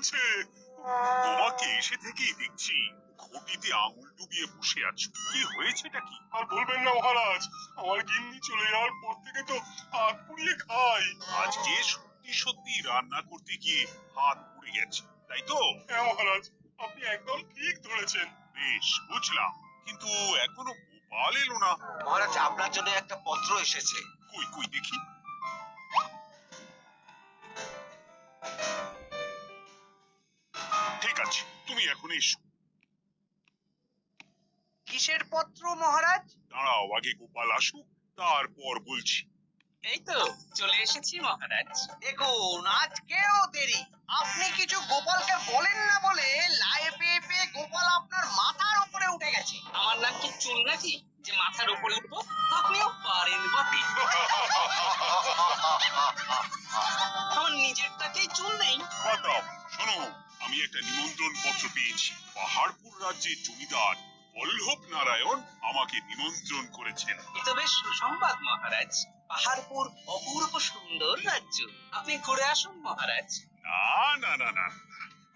হয়েছে? তোমাকে এসে থেকেই দেখছি ঘটিতে আঙুল ডুবিয়ে বসে আছো। কি হয়েছেটা কি? আর বলবেন না মহারাজ, আমার গিন্নি চলে যাওয়ার পর থেকে তো হাত পুড়িয়ে খাই। আজকে সত্যি সত্যি রান্না করতে গিয়ে হাত পুড়ে গেছে, তাই তো? হ্যাঁ মহারাজ, আপনি একদম ঠিক ধরেছেন। বেশ, বুঝলাম, কিন্তু এখনো গোপাল এলো না। মহারাজ, আপনার জন্য একটা পত্র এসেছে। কই কই দেখি। ঠিক আছে, তুমি এখন এসো। কিসের পত্র মহারাজ? দাঁড়াও, আগে গোপাল আসুক, তারপর বলছি। এই তো চলে এসেছি মহারাজ। দেখুন, আজকেও দেরি। আপনি কিছু গোপালকে বলেন না বলে লাই পেয়ে পেয়ে গোপাল আপনার মাথার উপরে উঠে গেছে। আমার নাম কি চুল নাকি যে মাথার উপরে উঠবো? আপনিও পারেন বটে। আমার নিজেরটাকেই চুল নেই। বাতাও, শোনো, আমি একটা নিমন্ত্রণ পত্র পেয়েছি। পাহাড়পুর রাজ্যের জমিদার বল্লভ নারায়ণ আমাকে নিমন্ত্রণ করেছেন। এ তো বেশ সুসংবাদ মহারাজ। পাহাড়পুর অপূর্ব সুন্দর রাজ্য, আপনি ঘুরে আসুন মহারাজ। না না না না,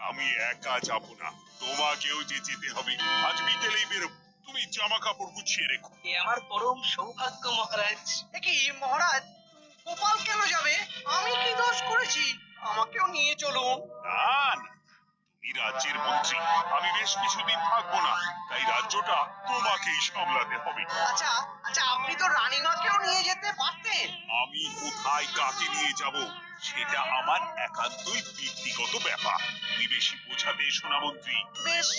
আমি একা যাব না, তোমাকেও যে যেতে হবে। আজ বিকেলেই বেরোব, তুমি জামা কাপড় গুছিয়ে রেখো। এ আমার পরম সৌভাগ্য মহারাজ। কি মহারাজ, গোপাল কেন যাবে? আমি কি দোষ করেছি? আমাকেও নিয়ে চলুন। না না, তুমি রাজ্যের মন্ত্রী, আমি বেশ কিছুদিন থাকবো না, তাই রাজ্যটা তোমাকেই সামলাতে হবে। আচ্ছা আচ্ছা, আপনি তো রানীমাকেও নিয়ে যেতে পারতেন। আমি কোথায় কাকে নিয়ে যাব সেটা আমার একান্তই ব্যক্তিগত ব্যাপার। তুমি বেশি বোঝাতে এসো না মন্ত্রী। বেশ।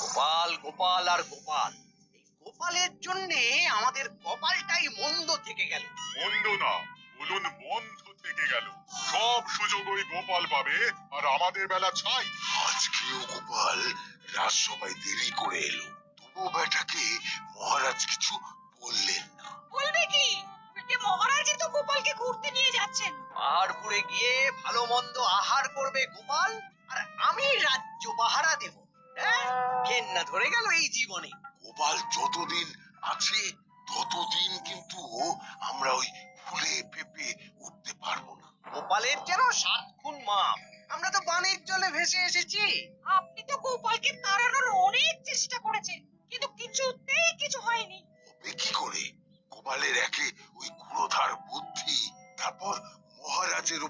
গোপাল গোপাল আর গোপাল, এই গোপালের জন্যে আমাদের কপালটাই মন্দ থেকে গেল। মন্দ না, বলুন বন্ধ থেকে গেল। সব সুযোগ ওই গোপাল পাবে, আর আমাদের বেলা ছাই। আজকেও গোপাল রাজসভায় দেরি করে এলো, তবু বেটাকে মহারাজ কিছু বললেন না। বলবে কি? উল্টে মহারাজই তো গোপালকে ঘুরতে নিয়ে যাচ্ছেন। পাহাড়পুরে গিয়ে ভালো মন্দ আহার করবে গোপাল, আর আমি রাজ্য পাহারা দেব। ঘেন্না ধরে গেল এই জীবনে। গোপাল যতদিন আছে ততদিন কিন্তু আমরা ওই ফুলে পেঁপে উঠতে পারবো না। গোপালের যেন 7 খুন মাপ। আমরা তো বানের জলে ভেসে এসেছি। আপনি তো গোপালকে তাড়ানোর অনেক চেষ্টা করেছেন, কিন্তু কিছুতেই কিছু হয়নি। হবে কি করে? গোপালের একে ওই ক্ষুরধার বুদ্ধি, তারপর মহারাজের